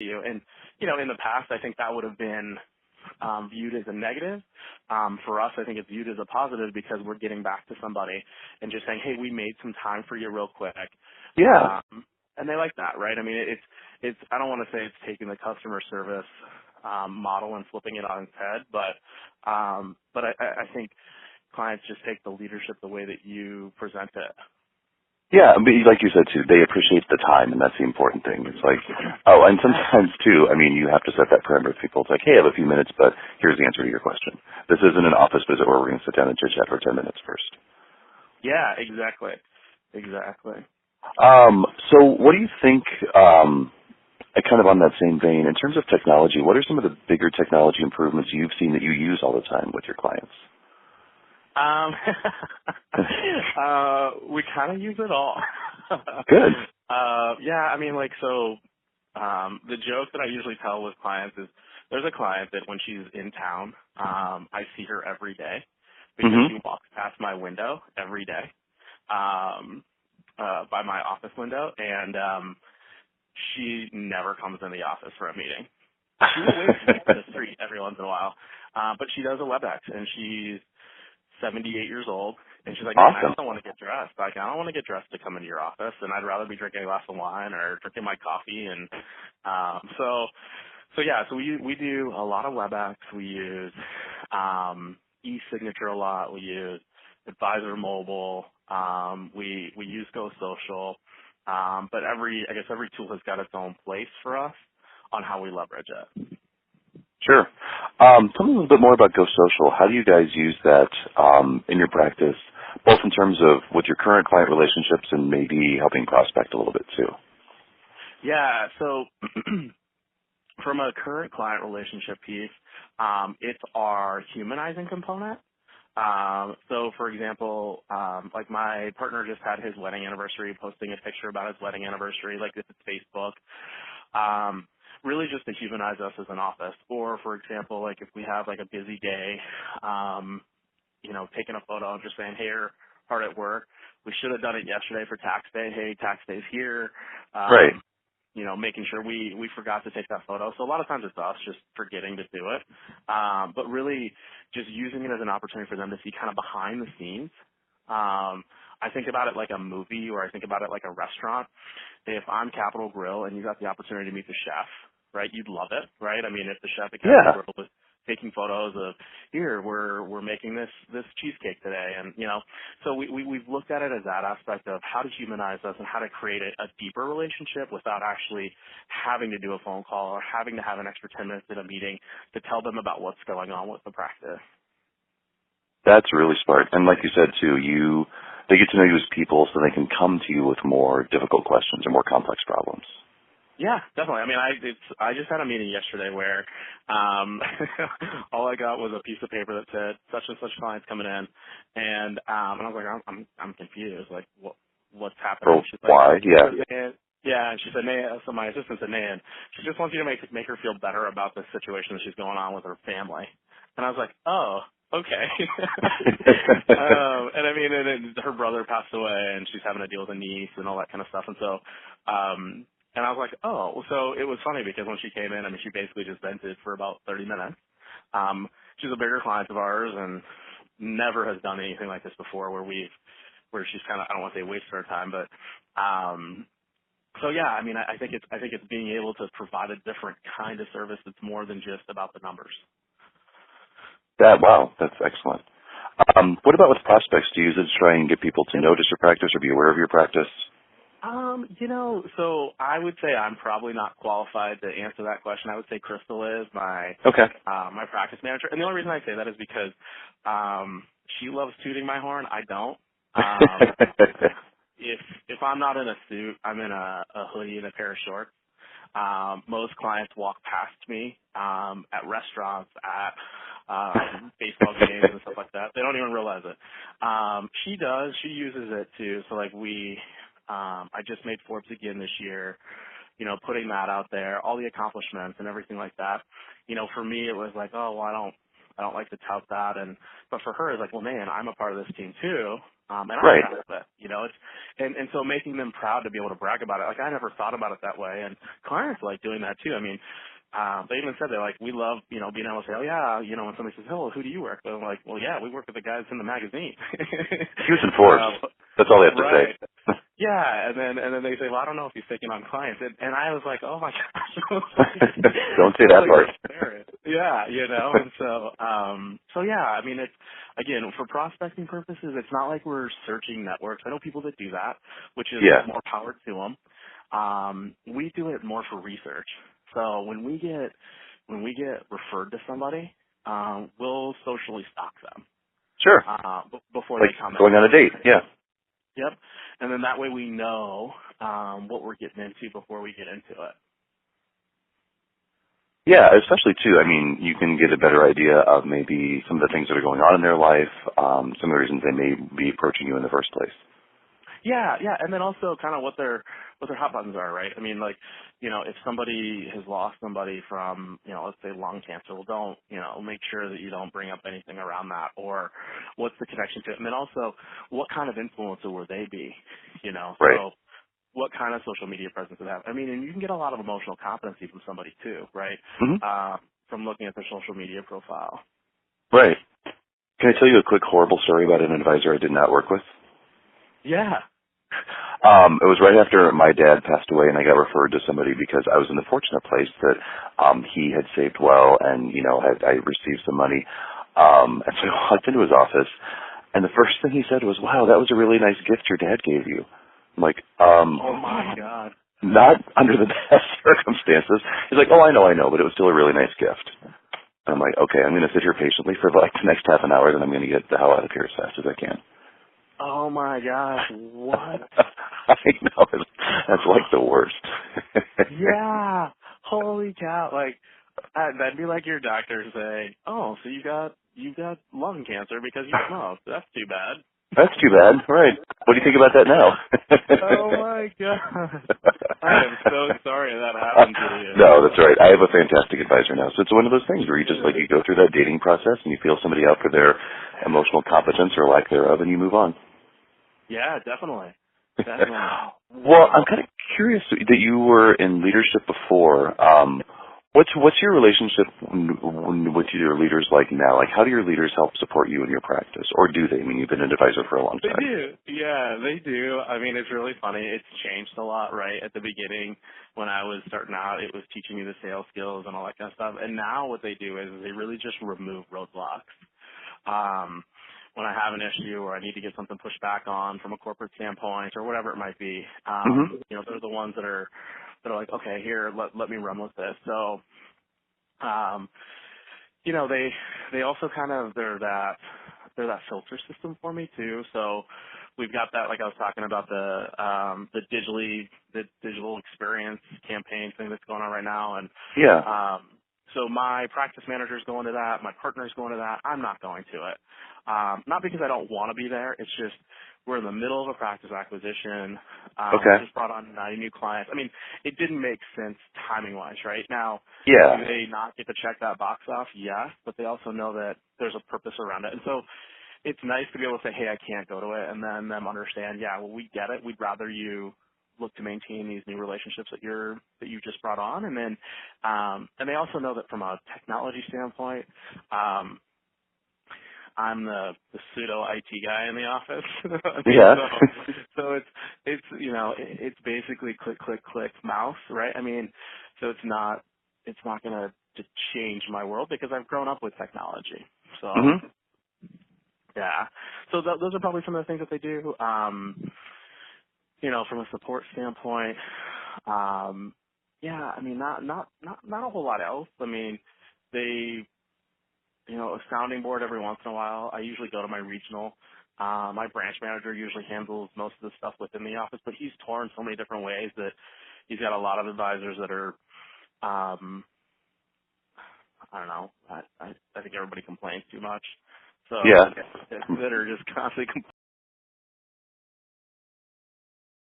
you. And, in the past, I think that would have been viewed as a negative. For us, I think it's viewed as a positive because we're getting back to somebody and just saying, hey, we made some time for you real quick. Yeah. And they like that, right? I mean, it's I don't want to say it's taking the customer service model and flipping it on its head, but I think clients just take the leadership the way that you present it. Yeah, but like you said too, they appreciate the time, and that's the important thing. It's like, oh, and sometimes too, I mean, you have to set that parameter with people. It's like, hey, I have a few minutes, but here's the answer to your question. This isn't an office visit where we're going to sit down and chit chat for 10 minutes first. Yeah, exactly. So what do you think, kind of on that same vein, in terms of technology, what are some of the bigger technology improvements you've seen that you use all the time with your clients? We kind of use it all. Good. Yeah, I mean, the joke that I usually tell with clients is there's a client that when she's in town, I see her every day because Mm-hmm. she walks past my window every day, by my office window, and she never comes in the office for a meeting. She will wave at me in the street every once in a while, but she does a WebEx, and she's 78 years old, and she's like, man, I Awesome. just don't want to get dressed. Like, I don't want to get dressed to come into your office, and I'd rather be drinking a glass of wine or drinking my coffee. And so we do a lot of WebEx. We use e-signature a lot. We use Advisor Mobile. We use Go Social. But every tool has got its own place for us on how we leverage it. Sure. Tell me a little bit more about Go Social. How do you guys use that in your practice, both in terms of with your current client relationships and maybe helping prospect a little bit too? Yeah, so from a current client relationship piece, it's our humanizing component. So for example, like my partner just had his wedding anniversary, posting a picture about his wedding anniversary, like this is Facebook. Really just to humanize us as an office. Or for example, like if we have like a busy day, taking a photo and just saying, hey, you're hard at work. We should have done it yesterday for tax day. Hey, tax day's here. Right. Making sure we forgot to take that photo. So a lot of times it's us just forgetting to do it. But really just using it as an opportunity for them to see kind of behind the scenes. I think about it like a movie, or I think about it like a restaurant. If I'm Capital Grill and you got the opportunity to meet the chef, right, you'd love it, right? I mean, if the chef at Capital Yeah. Grill was taking photos of, here, we're making this cheesecake today, and so we've looked at it as that aspect of how to humanize us and how to create a deeper relationship without actually having to do a phone call or having to have an extra 10 minutes in a meeting to tell them about what's going on with the practice. That's really smart. And like you said too, they get to know you as people so they can come to you with more difficult questions or more complex problems. Yeah, definitely. I mean, I just had a meeting yesterday where all I got was a piece of paper that said such and such clients coming in, and I was like, I'm confused. Like, what's happening? Or She's like, why? Yeah. yeah, and she said, Nan, so my assistant said, Nan, she just wants you to make her feel better about the situation that she's going on with her family. And I was like, oh, okay. And I mean, and then her brother passed away, and she's having to deal with a niece and all that kind of stuff. And so, and I was like, oh, so it was funny because when she came in, I mean, she basically just vented for about 30 minutes. She's a bigger client of ours and never has done anything like this before where she's kind of, I don't want to say wasted her time, but, so yeah, I mean, I think it's being able to provide a different kind of service that's more than just about the numbers. Wow, that's excellent. What about with prospects? Do you use it to try and get people to Yep. notice your practice or be aware of your practice? So I would say I'm probably not qualified to answer that question. I would say Crystal is my Okay. my practice manager, and the only reason I say that is because she loves tooting my horn. I don't. If I'm not in a suit, I'm in a hoodie and a pair of shorts. Most clients walk past me at restaurants, at baseball games and stuff like that. They don't even realize it. She does. She uses it too. So like I just made Forbes again this year, putting that out there, all the accomplishments and everything like that. For me it was like, oh, well, I don't like to tout that. But for her it's like, well, man, I'm a part of this team too. And I'm Right. proud of it, and so making them proud to be able to brag about it. Like, I never thought about it that way, and clients like doing that too. I mean, they even said they're like, we love, being able to say, oh yeah, when somebody says, oh, who do you work with? I'm like, well, yeah, we work with the guys in the magazine. Houston Force. That's all they have to say. Right. Yeah, and then they say, well, I don't know if he's taking on clients, and I was like, oh my gosh, Don't say that part. yeah, and so yeah, I mean, it's, again, for prospecting purposes, it's not like we're searching networks. I know people that do that, which is Yeah. more power to them. We do it more for research. So when we get referred to somebody, we'll socially stalk them Sure. before Like they come in. going on a date. Yeah. Yep. And then that way we know what we're getting into before we get into it. Yeah, especially too, I mean, you can get a better idea of maybe some of the things that are going on in their life, some of the reasons they may be approaching you in the first place. Yeah, and then also kind of what their hot buttons are, right? I mean, like, if somebody has lost somebody from, let's say lung cancer, well, don't, make sure that you don't bring up anything around that, or what's the connection to it, and then also what kind of influencer will they be, Right. so what kind of social media presence do they have? I mean, and you can get a lot of emotional competency from somebody too, right? Mm-hmm. From looking at their social media profile. Right. Can I tell you a quick horrible story about an advisor I did not work with? Yeah. It was right after my dad passed away, and I got referred to somebody because I was in the fortunate place that he had saved well, and I received some money. And so I walked into his office, and the first thing he said was, "Wow, that was a really nice gift your dad gave you." I'm like, Oh my God. not under the best circumstances. He's like, "Oh, I know, but it was still a really nice gift." And I'm like, "Okay, I'm going to sit here patiently for like the next half an hour, then I'm going to get the hell out of here as fast as I can." Oh my gosh, what? I know, that's like the worst. Yeah, holy cow! Like, that'd be like your doctor saying, "Oh, so you got lung cancer because you smoked. That's too bad." That's too bad. Right. What do you think about that now? Oh my god! I am so sorry that happened to you. No, that's right. I have a fantastic advisor now. So it's one of those things where you just you go through that dating process and you feel somebody out for their emotional competence or lack thereof, and you move on. Yeah, definitely. Definitely. Well, I'm kind of curious that you were in leadership before. What's your relationship with your leaders like now? Like, how do your leaders help support you in your practice, or do they? I mean, you've been an advisor for a long time. They do. Yeah, they do. I mean, it's really funny. It's changed a lot, right? At the beginning, when I was starting out, it was teaching me the sales skills and all that kind of stuff. And now what they do is they really just remove roadblocks. When I have an issue or I need to get something pushed back on from a corporate standpoint or whatever it might be, they're the ones that are like, okay, here, let me run with this. So, they also kind of, they're that filter system for me too. So we've got that, like I was talking about the digital experience campaign thing that's going on right now. And, so my practice manager's going to that, my partner's going to that. I'm not going to it. Not because I don't want to be there. It's just we're in the middle of a practice acquisition. Okay. We just brought on 90 new clients. I mean, it didn't make sense timing-wise, right? Now, do they not get to check that box off? Yes, but they also know that there's a purpose around it. And so it's nice to be able to say, hey, I can't go to it, and then them understand, yeah, well, we get it. We'd rather you look to maintain these new relationships that you just brought on, and then and they also know that from a technology standpoint, I'm the pseudo IT guy in the office. So it's basically click mouse, right? I mean, so it's not going to change my world because I've grown up with technology. So yeah, so those are probably some of the things that they do. From a support standpoint, yeah, I mean, not a whole lot else. I mean, they, a sounding board every once in a while. I usually go to my regional. My branch manager usually handles most of the stuff within the office, but he's torn so many different ways that he's got a lot of advisors that are, I don't know. I think everybody complains too much. So that are just constantly